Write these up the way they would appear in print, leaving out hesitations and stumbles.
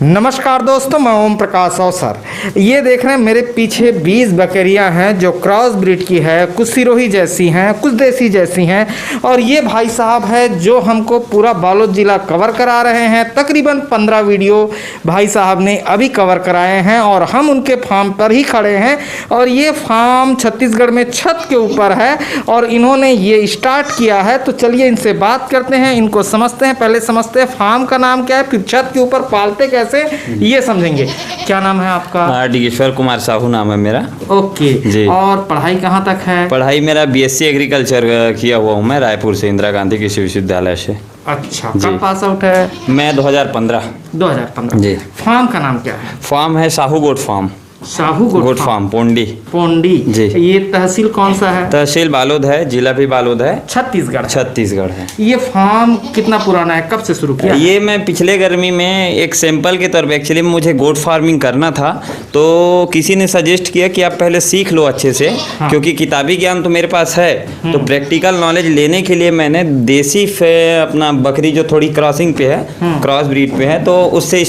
नमस्कार दोस्तों, मैं ओम प्रकाश अवसर। ये देख रहे हैं मेरे पीछे 20 बकरियां हैं जो क्रॉस ब्रीड की है। कुछ सिरोही जैसी हैं, कुछ देसी जैसी हैं। और ये भाई साहब है जो हमको पूरा बालोद जिला कवर करा रहे हैं। तकरीबन 15 वीडियो भाई साहब ने अभी कवर कराए हैं और हम उनके फार्म पर ही खड़े हैं। और ये फार्म छत्तीसगढ़ में छत के ऊपर है और इन्होंने ये स्टार्ट किया है। तो चलिए इनसे बात करते हैं, इनको समझते हैं। पहले समझते हैं फार्म का नाम क्या है, फिर छत के ऊपर पालते कैसे ये समझेंगे। क्या नाम है आपका? डिगेश्वर कुमार साहू नाम है मेरा। ओके जी। और पढ़ाई कहाँ तक है? पढ़ाई मेरा बीएससी एग्रीकल्चर किया हुआ हूँ मैं रायपुर से, इंदिरा गांधी कृषि विश्वविद्यालय से। अच्छा, कब पास आउट है? मैं 2015 जी। फार्म का नाम क्या है? फार्म है Sahu goat farm. Sahu goat farm, Pondi ji. ये तहसील कौन सा है? तहसील बालोद है, जिला भी बालोद है, छत्तीसगढ़ है। ये फार्म कितना पुराना है, कब से शुरू किया? ये मैं पिछले गर्मी में एक सैंपल के तौर पे, एक्चुअली मुझे गोट फार्मिंग करना था तो किसी ने सजेस्ट किया कि आप पहले सीख लो अच्छे से। हाँ। क्योंकि किताबी ज्ञान तो मेरे पास है, तो प्रैक्टिकल नॉलेज लेने के लिए मैंने देसी अपना बकरी जो थोड़ी क्रॉसिंग पे है, क्रॉस ब्रीड पे है, तो उससे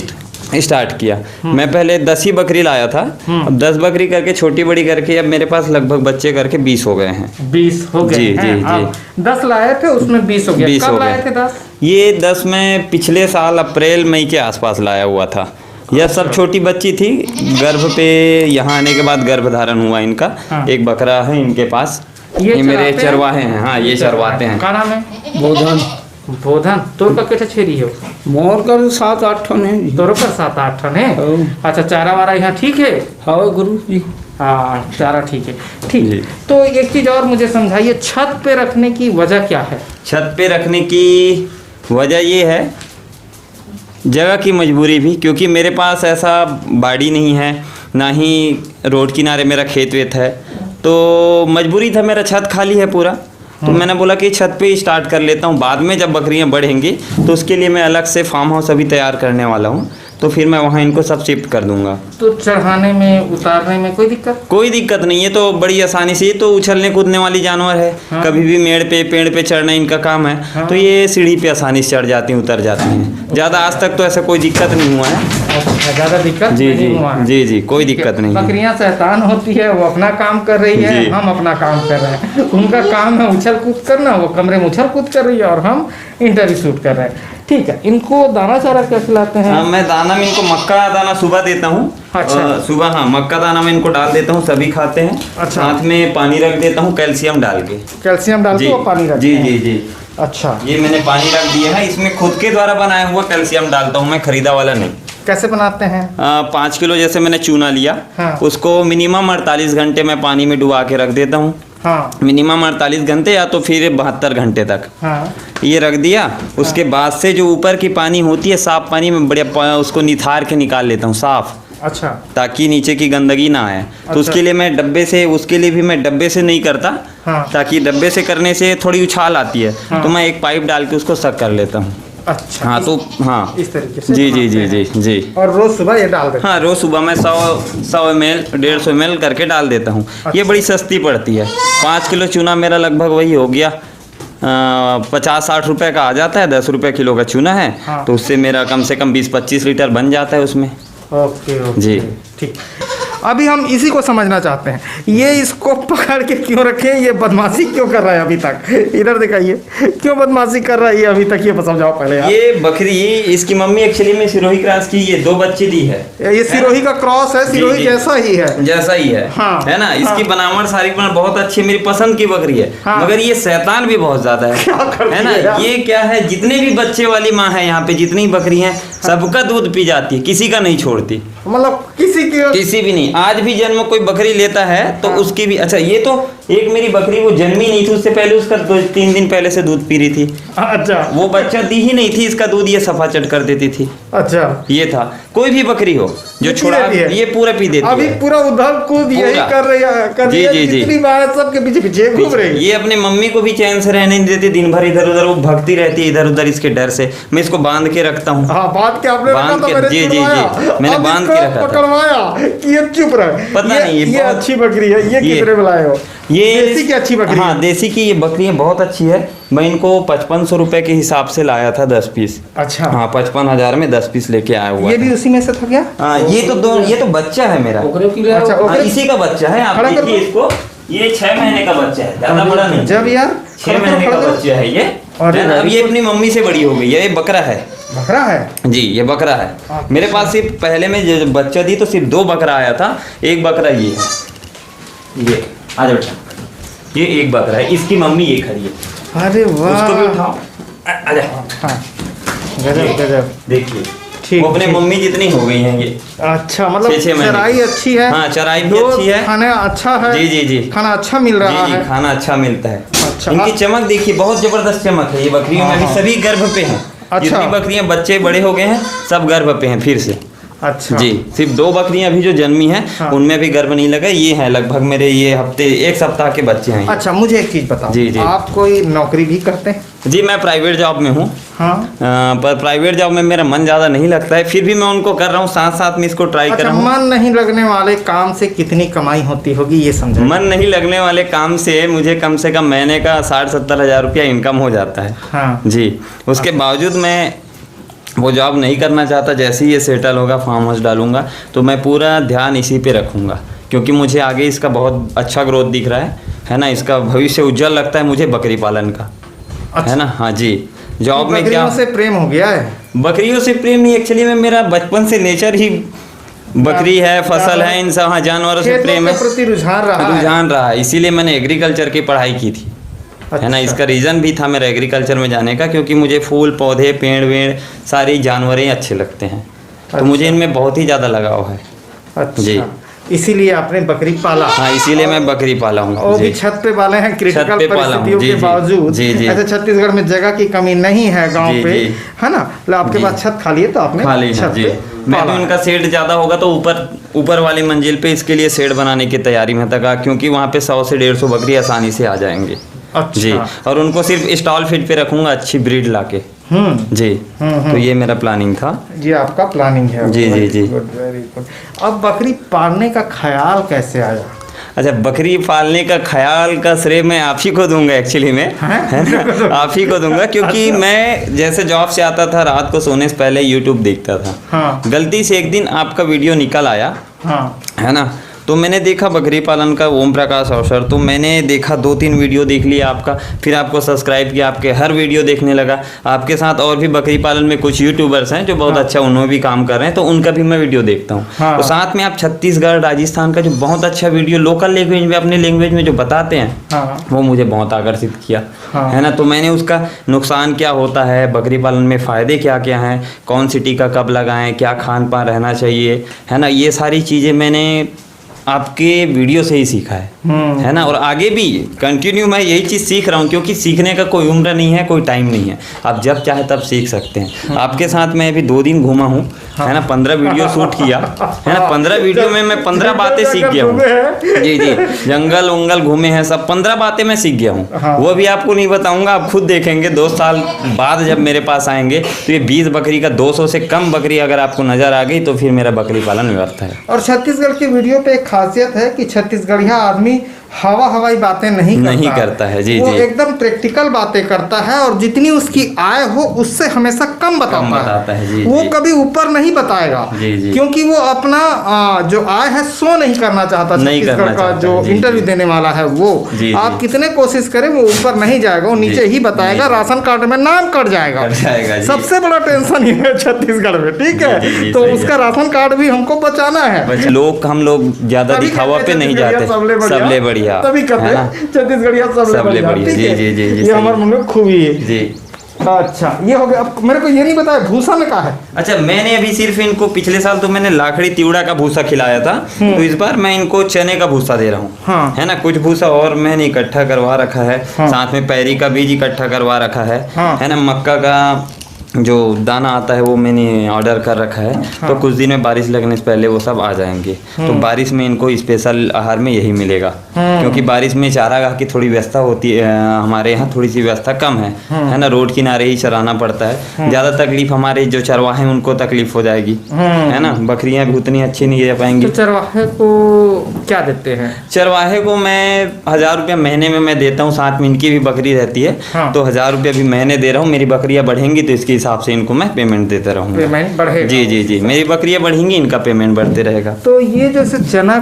स्टार्ट किया। मैं पहले 10 ही बकरी लाया था। अब 10 बकरी करके छोटी बड़ी करके अब मेरे पास लगभग बच्चे करके 20 हो गए हैं। 20 हो गए? जी जी जी। 10 लाए थे, उसमें 20 हो गया। 20 कब लाए थे 10? ये 10 में पिछले साल अप्रैल मई के आसपास लाया हुआ था। यह सब छोटी बच्ची थी। गर्भ पे यहाँ आने के बाद गर्भधारण हुआ इनका। हाँ। एक बकरा है इनके पास, ये मेरे चरवाहे हैं। हाँ, ये चरवाते हैं। क्या नाम है? बोधन। तोर का कितना छेरी है? मोर कर 7-8 ठन है। तोर का 7-8 ठन है। अच्छा, चारा वारा यहाँ ठीक है? हाँ गुरु जी। हाँ, चारा ठीक है। ठीक। तो एक चीज और मुझे समझाइए, छत पे रखने की वजह क्या है? छत पे रखने की वजह ये है, जगह की मजबूरी भी, क्योंकि मेरे पास ऐसा बाड़ी नहीं है, ना ही रोड किनारे मेरा खेत वेत है, तो मजबूरी था, मेरा छत खाली है पूरा। तो मैंने बोला कि छत पे ही स्टार्ट कर लेता हूँ, बाद में जब बकरियाँ बढ़ेंगी तो उसके लिए मैं अलग से फार्म हाउस अभी तैयार करने वाला हूँ, तो फिर मैं वहाँ इनको सब शिफ्ट कर दूंगा। तो चढ़ाने में उतारने में कोई दिक्कत? कोई दिक्कत नहीं है, तो बड़ी आसानी से। ये तो उछलने कूदने वाली जानवर है। हाँ। कभी भी पेड़ पे चढ़ना इनका काम है। हाँ। तो ये सीढ़ी पे आसानी से चढ़ जाती हैं, उतर जाती हैं। ज़्यादा आज तक तो ऐसा कोई दिक्कत नहीं हुआ है। अच्छा, ज़्यादा दिक्कत जी नहीं हुआ है? जी जी, कोई दिक्कत नहीं। बकरियाँ शैतान होती है, वो अपना काम कर रही है, हम अपना काम कर रहे हैं। उनका काम है उछल कूद करना, वो कमरे में उछल कूद कर रही है और हम इंटरव्यू शूट कर रहे हैं। ठीक है। इनको दाना चारा क्या खिलाते हैं? मैं दाना में इनको मक्का दाना सुबह देता हूँ। अच्छा। सुबह हाँ, मक्का दाना में इनको डाल देता हूँ, सभी खाते हैं। अच्छा। साथ में पानी रख देता हूँ कैल्शियम डाल के। कैल्शियम डाल के पानी रख? जी जी जी। अच्छा, ये मैंने पानी रख दिया है, इसमें खुद के द्वारा बनाया हुआ कैल्शियम डालता हूँ मैं, खरीदा वाला नहीं। कैसे बनाते हैं? 5 किलो जैसे मैंने चूना लिया। हाँ। उसको मिनिमम 48 घंटे मैं पानी में डुबा के रख देता हूँ। हाँ। मिनिमम 48 घंटे या तो फिर 72 घंटे तक। हाँ। ये रख दिया। उसके बाद से जो ऊपर की पानी होती है, साफ पानी में बढ़िया उसको निथार के निकाल लेता हूँ साफ। अच्छा। ताकि नीचे की गंदगी ना आए। अच्छा। तो उसके लिए मैं उसके लिए भी मैं डब्बे से नहीं करता। हाँ। ताकि डब्बे से करने से थोड़ी उछाल आती है। हाँ। तो मैं एक पाइप डाल के उसको सक कर लेता हूँ। अच्छा। हाँ, तो हाँ इस तरीके से। जी जी जी जी जी। और रोज सुबह ये डाल देते? हाँ, रोज सुबह मैं 100 ml 150 ml करके डाल देता हूँ। अच्छा। ये बड़ी सस्ती पड़ती है। 5 किलो चूना मेरा लगभग वही हो गया 50-60 रुपए का आ जाता है। 10 रुपए किलो का चूना है। हाँ। तो उससे मेरा कम से कम 20-25 लीटर बन जाता है उसमें। ओके जी ठीक। अभी हम इसी को समझना चाहते हैं, ये इसको पकड़ के क्यों रखे, ये बदमाशी क्यों कर रहा है अभी तक? इधर दिखाइए, क्यों बदमाशी कर रहा है ये अभी तक, ये समझाओ पहले यार। ये बकरी इसकी मम्मी एक्चुअली में सिरोही क्रॉस की, ये 2 बच्चे दी है। ये सिरोही का क्रॉस है, सिरोही जैसा ही है। हाँ, है ना। इसकी बनावट सारी बहुत अच्छी, मेरी पसंद की बकरी है। हाँ। मगर ये शैतान भी बहुत ज्यादा है ना। ये क्या है, जितने भी बच्चे वाली माँ है यहाँ पे, जितनी बकरी है सबका दूध पी जाती है, किसी का नहीं छोड़ती। मतलब किसी भी नहीं। आज भी जन्म कोई बकरी लेता है तो उसकी भी। अच्छा, ये तो एक मेरी बकरी वो जन्मी नहीं थी, उससे पहले उसका 2-3 दिन पहले से दूध पी रही थी। अच्छा। वो बच्चा दी ही नहीं थी, इसका दूध ये सफा चट कर देती थी। अच्छा। ये था। कोई भी बकरी हो जो छोड़ा, ये पूरा पी देती है। अभी पूरा उधर कूद यही कर रही है। जी जी जी। सबके पीछे घूम रही है। ये अपने मम्मी को भी चैन से रहने नहीं देती, दिन भर इधर उधर वो भगती रहती है, इधर उधर इसके डर से। मैं इसको बांध के रखता हूँ। बांध के आपने रखा? जी जी जी, मैंने बांध के रखा था। पकड़वाया कि ये चुप रहे। पता नहीं, ये अच्छी बकरी है, ये कितने में लाए हो? ये देसी की अच्छी बकरी हाँ है। देसी की ये बकरियाँ बहुत अच्छी है। मैं इनको 5500 रुपए के हिसाब से लाया था 10 पीस। अच्छा हाँ 55,000 में 10 पीस लेके आया हुआ ये था। भी उसी में से था क्या? हाँ ये तो बच्चा है मेरा। ओकरे की ले अच्छा, आओ। हाँ, इसी का बच्चा है। आप खड़ा कर देखिए दो। इसको, ये 6 महीने का बच्चा है, ज्यादा बड़ा नहीं। जब यार 6 महीने का बच्चा है ये। अरे है ना? अब very ये अपनी मम्मी से बड़ी हो गई है। ये बकरा है बकरा है। जी, ये बकरा है। अच्छा। मेरे पास सिर्फ पहले में जब बच्चा दी तो सिर्फ 2 बकरा आया था। एक बकरा ये है, ये आ जाओ बेटा, ये एक बकरा है। इसकी मम्मी ये खड़ी है। अरे वाह, उसको भी उठाओ, आ जा। हाँ गजब गजब। देखिए ठीक, वो अपने ठीक। मम्मी जितनी हो गई हैं ये। अच्छा मतलब 6 महीने चराई की। अच्छी है। हाँ, चराई भी दूध, अच्छी है। खाना अच्छा है। जी, जी, जी। खाना अच्छा मिल रहा जी, है। खाना अच्छा मिलता है। अच्छा, इनकी चमक देखिए, बहुत जबरदस्त चमक है। ये बकरियों में हाँ, भी सभी गर्भ पे हैं। अच्छा। जितनी बकरियां बच्चे बड़े हो गए हैं सब गर्भ पे हैं फिर से। अच्छा जी, सिर्फ 2 बकरियां अभी जो जन्मी हैं हाँ। उनमें भी गर्भ नहीं लगा। ये हैं लगभग मेरे ये हफ्ते 1 सप्ताह के बच्चे हैं। अच्छा मुझे एक चीज बताओ, जी, जी। आप कोई नौकरी भी करते हैं? जी, मैं प्राइवेट जॉब में हूँ। हाँ। पर प्राइवेट जॉब में मेरा मन ज़्यादा नहीं लगता है, फिर भी मैं उनको कर रहा हूँ, साथ साथ में इसको ट्राई कर अच्छा, रहा हूँ। मन नहीं लगने वाले काम से कितनी कमाई होती होगी ये समझो। मन नहीं लगने वाले काम से मुझे कम से कम महीने का 60-70 हज़ार रुपया इनकम हो जाता है। हाँ। जी, उसके बावजूद मैं वो जॉब नहीं करना चाहता। जैसे ही ये सेटल होगा, फार्म हाउस डालूंगा, तो मैं पूरा ध्यान इसी पे रखूंगा, क्योंकि मुझे आगे इसका बहुत अच्छा ग्रोथ दिख रहा है ना। इसका भविष्य उज्जवल लगता है मुझे बकरी पालन का। अच्छा। है ना। हाँ जी, जॉब में क्या बकरियों से प्रेम हो गया है? बकरियों से प्रेम नहीं, एक्चुअली में मेरा बचपन से नेचर ही बकरी है, फसल है, इन सब। हाँ, जानवरों से खेतों प्रेम के है, प्रति रुझान रहा है। रुझान रहा है। इसीलिए मैंने एग्रीकल्चर की पढ़ाई की थी। है ना। अच्छा। इसका रीज़न भी था मेरा एग्रीकल्चर में जाने का, क्योंकि मुझे फूल पौधे पेड़ वेड़ सारी जानवरें अच्छे लगते हैं। तो मुझे इनमें बहुत ही ज़्यादा लगाव है। अच्छा जी। इसीलिए आपने बकरी पाला। हाँ, इसीलिए मैं बकरी पाला हूँ। वो भी जी। छत पे पाले हैं, छत क्रिटिकल पे पाला हूँ। परिस्थितियों जी, के जी। बावजूद। जी, जी। ऐसे छत्तीसगढ़ में जगह की कमी नहीं है गांव जी, पे, जी। है ना। मतलब आपके जी। पास छत खाली है तो आपने खाली है छत जी। पे मैं पाला भी है। उनका शेड ज़्यादा होगा तो ऊपर वाली मंजिल पे इसके लिए शेड बनाने की तैयारी में था, क्योंकि वहाँ पे 100 से 150 बकरी आसानी से आ जाएंगे। अच्छा। जी, और उनको सिर्फ स्टॉल फीड पे रखूंगा, अच्छी ब्रीड लाके। जी। हम्म। तो ये मेरा प्लानिंग था। ये आपका प्लानिंग है। जी, जी, जी। Very good. अब बकरी पालने का ख्याल कैसे आया? अच्छा, बकरी पालने का ख्याल का श्रेय मैं आप ही को दूंगा एक्चुअली में। है ना, आप ही को दूंगा, क्योंकि मैं जैसे जॉब से आता था रात को सोने से पहले यूट्यूब देखता था। हाँ। गलती से एक दिन आपका वीडियो निकल आया। हाँ। है ना। तो मैंने देखा बकरी पालन का, ओम प्रकाश अवसर। तो मैंने देखा 2-3 वीडियो देख लिया आपका, फिर आपको सब्सक्राइब किया, आपके हर वीडियो देखने लगा। आपके साथ और भी बकरी पालन में कुछ यूट्यूबर्स हैं जो बहुत अच्छा उन्होंने भी काम कर रहे हैं, तो उनका भी मैं वीडियो देखता हूँ। हाँ। तो साथ में आप छत्तीसगढ़ राजस्थान का जो बहुत अच्छा वीडियो लोकल लैंग्वेज में, अपने लैंग्वेज में जो बताते हैं, हाँ। वो मुझे बहुत आकर्षित किया। हाँ। है ना। तो मैंने उसका नुकसान क्या होता है, बकरी पालन में फ़ायदे क्या क्या हैं, कौन सी टीका कब लगाएं, क्या खान पान रहना चाहिए, है ना, ये सारी चीज़ें मैंने आपके वीडियो से ही सीखा है ना। और आगे भी कंटिन्यू मैं यही चीज़ सीख रहा हूँ, क्योंकि सीखने का कोई उम्र नहीं है, कोई टाइम नहीं है। आप जब चाहे तब सीख सकते हैं। आपके साथ मैं अभी 2 दिन घूमा हूँ। है ना। 15 वीडियो शूट किया है ना। 15 वीडियो में मैं 15 बातें सीख गया हूँ। जी, जी। जंगल वंगल घूमे हैं सब, 15 बातें मैं सीख गया हूँ। हाँ। वो भी आपको नहीं बताऊंगा, आप खुद देखेंगे 2 साल बाद जब मेरे पास आएंगे तो ये 20 बकरी का 200 से कम बकरी अगर आपको नजर आ गई तो फिर मेरा बकरी पालन व्यर्थ है। और छत्तीसगढ़ की वीडियो पे एक खासियत है कि छत्तीसगढ़िया आदमी हवाई बातें नहीं करता है। जी, वो जी। एकदम प्रैक्टिकल बातें करता है, और जितनी उसकी आय हो उससे हमेशा कम बताता है। जी, वो जी। कभी ऊपर नहीं बताएगा। जी, जी। क्योंकि वो अपना जो आय है सो नहीं करना चाहता। नहीं करना छत्तीसगढ़ का चाहता जो है। जी, इंटरव्यू जी। देने वाला है वो, जी, जी। आप कितने कोशिश करें वो ऊपर नहीं जाएगा, वो नीचे ही बताएगा। राशन कार्ड में नाम कट जाएगा। जी। सबसे बड़ा टेंशन ये है छत्तीसगढ़ में, ठीक है। जी, जी, तो सही उसका राशन कार्ड भी हमको बचाना है। हम लोग ज्यादा तभी दिखावा कहते पे हैं नहीं जाते, सबले बढ़िया। तभी कहते है ना? हैं छत्तीसगढ़िया सबले बढ़िया। ठीक जी, है? जी, जी, जी, ये सही। हमारे मुंह में खूबी है। जी। अच्छा, ये हो गया। अब मेरे को ये नहीं बताया भूसा में क्या है। अच्छा, मैंने अभी सिर्फ इनको पिछले साल तो मैंने लाखड़ी तिवड़ा का भूसा खिलाया था, तो इस बार मैं इनको चने का भूसा दे रहा हूँ। हाँ। है ना। कुछ भूसा और मैंने इकट्ठा करवा रखा है। हाँ। साथ में पैरी का बीज इकट्ठा करवा रखा है। हाँ। है ना। मक्का का जो दाना आता है वो मैंने ऑर्डर कर रखा है। तो कुछ दिन में बारिश लगने से पहले वो सब आ जाएंगे। तो बारिश में इनको स्पेशल आहार में यही मिलेगा, क्योंकि बारिश में चारागाह की थोड़ी व्यवस्था होती है, हमारे यहाँ थोड़ी सी व्यवस्था कम है ना, रोड किनारे ही चराना पड़ता है। ज़्यादा तकलीफ हमारे जो चरवाहे हैं उनको तकलीफ हो जाएगी, है ना, बकरियाँ भी उतनी अच्छी नहीं रह पाएंगी। तो चरवाहे को क्या देते हैं? चरवाहे को मैं 1000 रुपया महीने में मैं देता हूँ, साथ में इनकी भी बकरी रहती है। तो 1000 रुपया भी महीने दे रहा हूँ। मेरी बकरियाँ बढ़ेंगी तो इसके हिसाब से इनको मैं पेमेंट देता रहूँगा। पेमेंट बढ़ेगा? जी जी जी, मेरी बकरियाँ बढ़ेंगी, इनका पेमेंट बढ़ते रहेगा। तो ये जैसे चना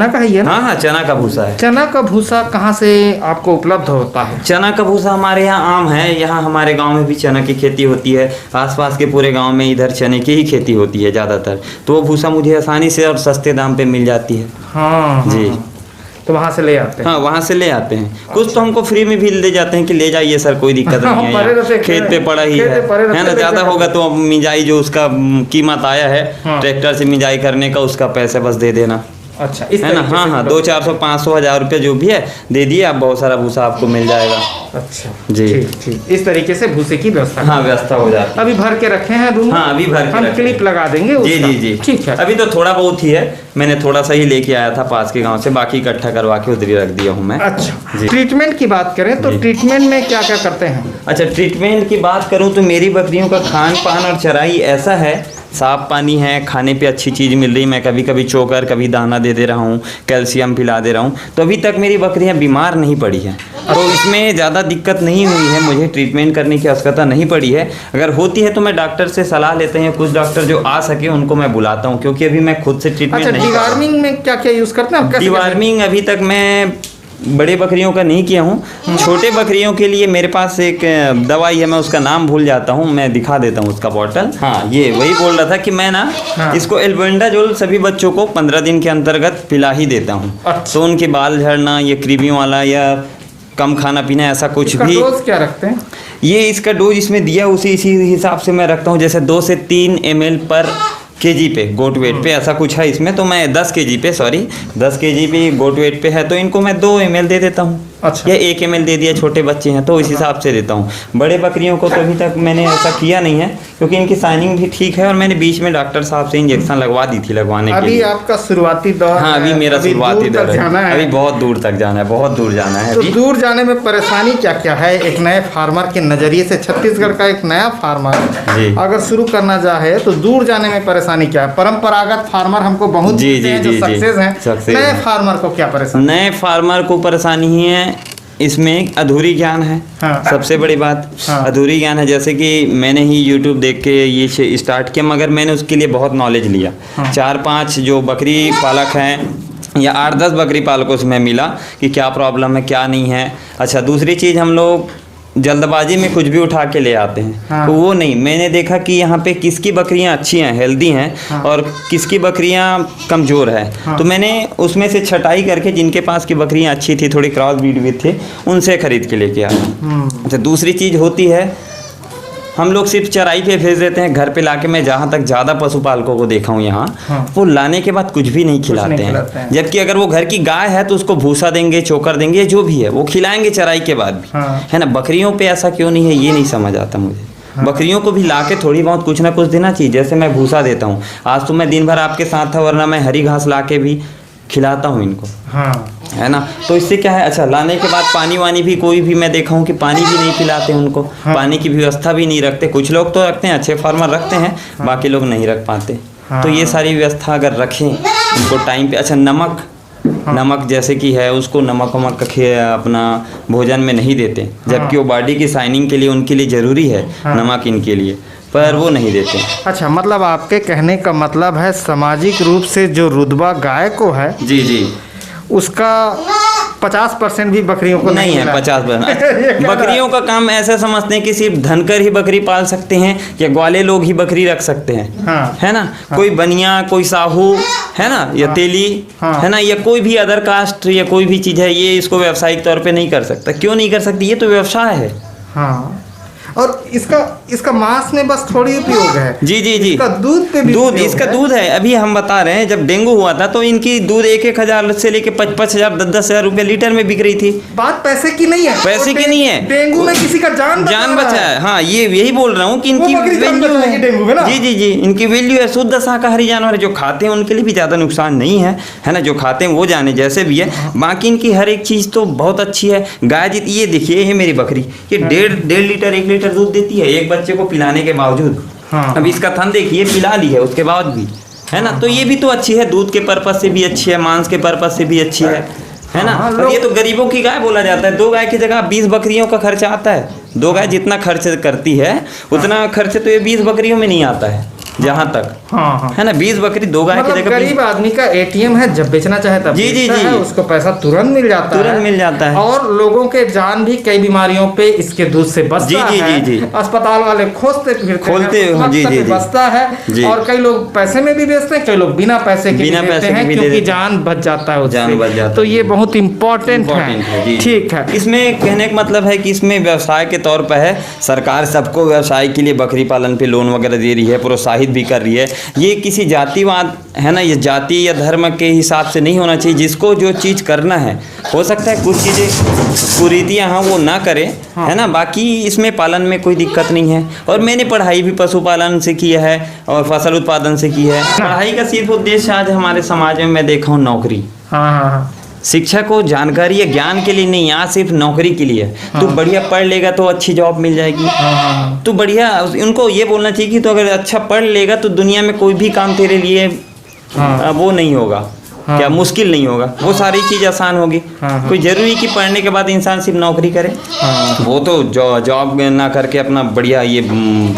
का ही है ना? हाँ हाँ, चना का भूसा है। चना का भूसा कहाँ से आपको उपलब्ध होता है? चना का भूसा हमारे यहाँ आम है। यहाँ हमारे गांव में भी चना की खेती होती है। आसपास के पूरे गांव में इधर चने की ही खेती होती है ज़्यादातर। तो वो भूसा मुझे आसानी से और सस्ते दाम पे मिल जाती है। हाँ जी। तो वहाँ से ले आते हैं? हाँ, वहाँ से ले आते हैं। कुछ तो हमको फ्री में भी ले जाते हैं कि ले जाइए सर, कोई दिक्कत नहीं है, यहाँ खेत पे पड़ा ही है ना। ज़्यादा होगा तो मिंजाई जो उसका कीमत आया है ट्रैक्टर से मिंजाई करने का, उसका पैसा बस दे देना। अच्छा, है ना। हाँ हाँ, 200, 400, 500, 1000 रुपये जो भी है दे दिए, आप बहुत सारा भूसा आपको मिल जाएगा। अच्छा जी, ठीक। इस तरीके से भूसे की व्यवस्था? हाँ, व्यवस्था हो जाती है। अभी भर के रखे हैं रूम? हाँ, अभी भर के हम क्लिप लगा देंगे जी जी जी, ठीक है। अभी तो थोड़ा बहुत ही है, मैंने थोड़ा सा ही लेके आया था पास के गांव से, बाकी इकट्ठा करवा के उधर ही रख दिया हूँ मैं। अच्छा, ट्रीटमेंट की बात करें तो ट्रीटमेंट में क्या क्या करते हैं? अच्छा, ट्रीटमेंट की बात करूँ तो मेरी बकरियों का खान पान और चराई ऐसा है, साफ पानी है, खाने पे अच्छी चीज़ मिल रही। मैं कभी कभी चोकर, कभी दाना दे दे रहा हूँ, कैल्शियम पिला दे रहा हूँ। तो अभी तक मेरी बकरियाँ बीमार नहीं पड़ी हैं, तो इसमें ज़्यादा दिक्कत नहीं हुई है, मुझे ट्रीटमेंट करने की आवश्यकता नहीं पड़ी है। अगर होती है तो मैं डॉक्टर से सलाह लेते हैं, कुछ डॉक्टर जो आ सके उनको मैं बुलाता हूँ, क्योंकि अभी मैं खुद से ट्रीटमेंट नहीं। डिवार्मिंग में क्या क्या यूज़ करते हैं? डिवार्मिंग अभी तक मैं बड़े बकरियों का नहीं किया हूँ। छोटे बकरियों के लिए मेरे पास एक दवाई है, मैं उसका नाम भूल जाता हूँ, मैं दिखा देता हूँ उसका बॉटल। हाँ, ये वही बोल रहा था कि मैं ना इसको एल्बेंडाजोल सभी बच्चों को 15 दिन के अंतर्गत पिला ही देता हूँ। तो उनके बाल झड़ना, ये क्रीमियों वाला या कम खाना पीना ऐसा कुछ भी। डोज क्या रखते हैं? ये इसका डोज इसमें दिया इसी हिसाब से मैं रखता हूँ, जैसे 2 से 3 ml पर केजी पे, गोट वेट पे ऐसा कुछ है इसमें। तो मैं 10 केजी पे, 10 केजी पे गोट वेट पे है, तो इनको मैं 2 ml दे देता हूँ। अच्छा, या 1 ml दे दिया, छोटे बच्चे हैं तो इस हिसाब से देता हूँ। बड़े बकरियों को तो अभी तक मैंने ऐसा किया नहीं है, क्योंकि इनकी साइनिंग भी ठीक है और मैंने बीच में डॉक्टर साहब से इंजेक्शन लगवा दी थी लगवाने के लिए। अभी आपका शुरुआती दौर? हाँ, अभी मेरा शुरुआती दौर है, अभी बहुत दूर तक जाना है, बहुत दूर जाना है। तो दूर जाने में परेशानी क्या क्या है एक नए फार्मर के नज़रिए से? छत्तीसगढ़ का एक नया फार्मर अगर शुरू करना चाहे तो दूर जाने में परेशानी क्या है? परंपरागत फार्मर हमको बहुत सक्सेस हैं, नए फार्मर को क्या परेशानी? नए फार्मर को परेशानी ही है, इसमें अधूरी ज्ञान है। हाँ। सबसे बड़ी बात अधूरी ज्ञान है। जैसे कि मैंने ही YouTube देख के ये स्टार्ट किया, मगर मैंने उसके लिए बहुत नॉलेज लिया। 4-5 जो बकरी पालक हैं या 8-10 बकरी पालकों से मैं मिला कि क्या प्रॉब्लम है, क्या नहीं है। अच्छा, दूसरी चीज़, हम लोग जल्दबाजी में कुछ भी उठा के ले आते हैं। हाँ। तो वो नहीं, मैंने देखा कि यहाँ पे किसकी बकरियाँ अच्छी हैं, हेल्दी हैं। हाँ। और किसकी बकरियाँ कमज़ोर है। हाँ। तो मैंने उसमें से छटाई करके जिनके पास की बकरियाँ अच्छी थी, थोड़ी क्रॉस ब्रीड भी थी, उनसे ख़रीद के लेके आया। तो दूसरी चीज़ होती है, हम लोग सिर्फ चराई पे भेज देते हैं, घर पे लाके मैं जहाँ तक ज़्यादा पशुपालकों को देखा हूँ यहाँ, वो लाने के बाद कुछ भी नहीं खिलाते हैं। जबकि अगर वो घर की गाय है तो उसको भूसा देंगे, चोकर देंगे, जो भी है वो खिलाएंगे चराई के बाद भी। है ना। बकरियों पे ऐसा क्यों नहीं है, ये नहीं समझ आता मुझे। बकरियों को भी लाके थोड़ी बहुत कुछ ना कुछ देना चाहिए। जैसे मैं भूसा देता हूँ, आज तो मैं दिन भर आपके साथ था, वरना मैं हरी घास लाके भी खिलाता हूँ इनको। है ना। तो इससे क्या है, अच्छा, लाने के बाद पानी वानी भी कोई भी मैं देखा हूँ कि पानी भी नहीं पिलाते उनको। पानी की व्यवस्था भी नहीं रखते। कुछ लोग तो रखते हैं, अच्छे फार्मर रखते हैं, बाकी लोग नहीं रख पाते। तो ये सारी व्यवस्था अगर रखें उनको टाइम पे। अच्छा, नमक जैसे कि है, उसको नमक अपना भोजन में नहीं देते, जबकि वो बॉडी की शाइनिंग के लिए उनके लिए ज़रूरी है नमक, इनके लिए, पर वो नहीं देते। अच्छा, मतलब आपके कहने का मतलब है सामाजिक रूप से जो रुतबा गाय को है, जी जी, उसका 50% भी बकरियों को नहीं है। 50% बकरियों का काम ऐसा समझते हैं कि सिर्फ धनकर ही बकरी पाल सकते हैं या ग्वाले लोग ही बकरी रख सकते हैं। हाँ। है ना। हाँ। कोई बनिया, कोई साहू, है ना, या हाँ। तेली, हाँ। है ना, या कोई भी अदर कास्ट या कोई भी चीज़ है, ये इसको व्यावसायिक तौर पे नहीं कर सकता। क्यों नहीं कर सकती? ये तो व्यवसाय है। हाँ। और इसका मांस में बस थोड़ी उपयोग है। जी जी जी, इसका दूध पे भी दूध, उपयोग इसका है। दूध है। अभी हम बता रहे हैं जब डेंगू हुआ था तो इनकी दूध 1,000 से लेके 5,000 10,000 रुपए लीटर में बिक रही थी। बात पैसे की नहीं है, पैसे की नहीं है, डेंगू में किसी का जान बचा है। हाँ, ये यही बोल रहा हूँ कि इनकी डेंगू में ना। जी जी जी, इनकी वैल्यू है। शुद्ध शाकाहारी जानवर है, जो खाते हैं उनके लिए भी ज़्यादा नुकसान नहीं है, है ना। जो खाते हैं वो जाने जैसे भी है। बाकी इनकी हर एक चीज़ तो बहुत अच्छी है। गाय जी, ये देखिए, ये मेरी बकरी, ये 1.5 लीटर 1 लीटर दूध देती है एक बच्चे को पिलाने के बावजूद। हाँ। अब इसका थन देखिए, पिला ली है उसके बाद भी, है ना। तो ये भी तो अच्छी है, दूध के पर्पज से भी अच्छी है, मांस के पर्पज से भी अच्छी है ना। हाँ, और ये तो गरीबों की गाय बोला जाता है। 2 गाय की जगह 20 बकरियों का खर्चा आता है। 2 गाय जितना खर्च करती है उतना खर्च तो ये 20 बकरियों में नहीं आता है जहाँ तक, हाँ हाँ, है ना। 20 बकरी 2 गाय की मतलब जगह गरीब आदमी का एटीएम है, जब बेचना चाहे तब जी जी बेचता जी, है, उसको पैसा तुरंत मिल जाता है, तुरंत मिल जाता है। और लोगों के जान भी कई बीमारियों पे इसके दूध से बचता जी जी है। जी जी, अस्पताल वाले खोजते खोलते हैं, जी जी जी, बचता है। और कई लोग पैसे में भी बेचते हैं, कई लोग बिना पैसे के बिना भी देते पैसे हैं, के भी क्योंकि देते जान बच जाता है उससे। जान बच जाता है। तो ये बहुत इम्पोर्टेंट है। जी। ठीक है, इसमें कहने का मतलब है कि इसमें व्यवसाय के तौर पर है। सरकार सबको व्यवसाय के लिए बकरी पालन पे लोन वगैरह दे रही है, प्रोत्साहित भी कर रही है। ये किसी जातिवाद, है ना, ये जाति या धर्म के हिसाब से नहीं होना चाहिए। जिसको जो चीज़ करना है, हो सकता है कुछ चीज़ें कुरीतियाँ हाँ वो ना करे, है ना। बाकी इसमें पालन में कोई दिक्कत नहीं है। और मैंने पढ़ाई भी पशुपालन से की है और फसल उत्पादन से की है। पढ़ाई का सिर्फ उद्देश्य आज हमारे समाज में मैं देखा हूँ नौकरी। हाँ हाँ हाँ, शिक्षा को जानकारी या ज्ञान के लिए नहीं, यहाँ सिर्फ नौकरी के लिए। तू बढ़िया पढ़ लेगा तो अच्छी जॉब मिल जाएगी। तू बढ़िया, उनको ये बोलना चाहिए कि तो अगर अच्छा पढ़ लेगा तो दुनिया में कोई भी काम तेरे लिए वो नहीं होगा, क्या मुश्किल नहीं होगा, वो सारी चीज़ आसान होगी। कोई जरूरी कि पढ़ने के बाद इंसान सिर्फ नौकरी करे। वो तो जॉब ना करके अपना बढ़िया ये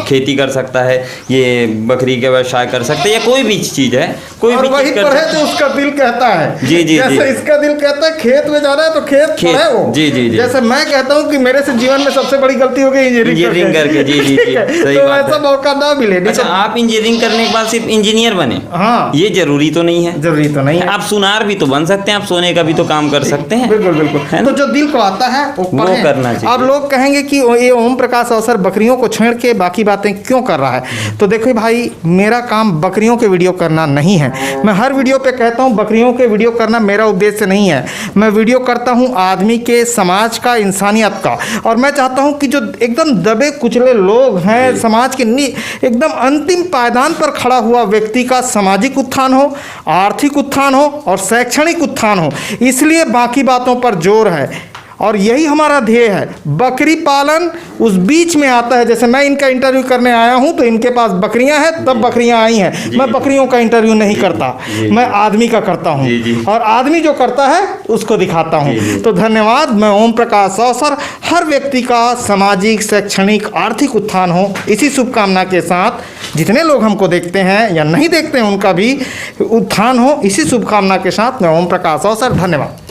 खेती कर सकता है, ये बकरी का व्यवसाय कर सकता है, या कोई भी चीज़ है, कोई भी वही चीज़ कर पढ़े सकता जो उसका दिल कहता है। जी जी जैसे जी, इसका दिल कहता है खेत में जाना है तो खेत पढ़े वो। जी जी जी, जैसे मैं कहता हूँ कि मेरे से जीवन में सबसे बड़ी गलती हो गई इंजीनियरिंग करके। जी जी जी, सही तो बात ऐसा है। मौका ना मिले। अच्छा, आप इंजीनियरिंग करने के बाद सिर्फ इंजीनियर बने, हाँ, ये जरूरी तो नहीं है। जरूरी तो नहीं है। आप सुनार भी तो बन सकते हैं, आप सोने का भी तो काम कर सकते हैं। बिल्कुल बिल्कुल। तो जो दिल को आता है वो करना चाहिए। अब लोग कहेंगे कि ये ओम प्रकाश अवसर बकरियों को छेड़ के बाकी बातें क्यों कर रहा है। तो देखो भाई, मेरा काम बकरियों के वीडियो करना नहीं है। मैं हर वीडियो पे कहता हूँ बकरियों के वीडियो करना मेरा उद्देश्य नहीं है। मैं वीडियो करता हूँ आदमी के, समाज का, इंसानियत का। और मैं चाहता हूँ कि जो एकदम दबे कुचले लोग हैं, समाज के एकदम अंतिम पायदान पर खड़ा हुआ व्यक्ति का सामाजिक उत्थान हो, आर्थिक उत्थान हो और शैक्षणिक उत्थान हो। इसलिए बाकी बातों पर जोर है और यही हमारा ध्येय है। बकरी पालन उस बीच में आता है। जैसे मैं इनका इंटरव्यू करने आया हूं तो इनके पास बकरियां हैं, तब बकरियां आई हैं। मैं बकरियों का इंटरव्यू नहीं करता, मैं आदमी का करता हूं, और आदमी जो करता है उसको दिखाता हूं। तो धन्यवाद। मैं ओम प्रकाश अवसर, हर व्यक्ति का सामाजिक, शैक्षणिक, आर्थिक उत्थान हो, इसी शुभकामना के साथ जितने लोग हमको देखते हैं या नहीं देखते हैं उनका भी उत्थान हो, इसी शुभकामना के साथ मैं ओम प्रकाश अवसर। धन्यवाद।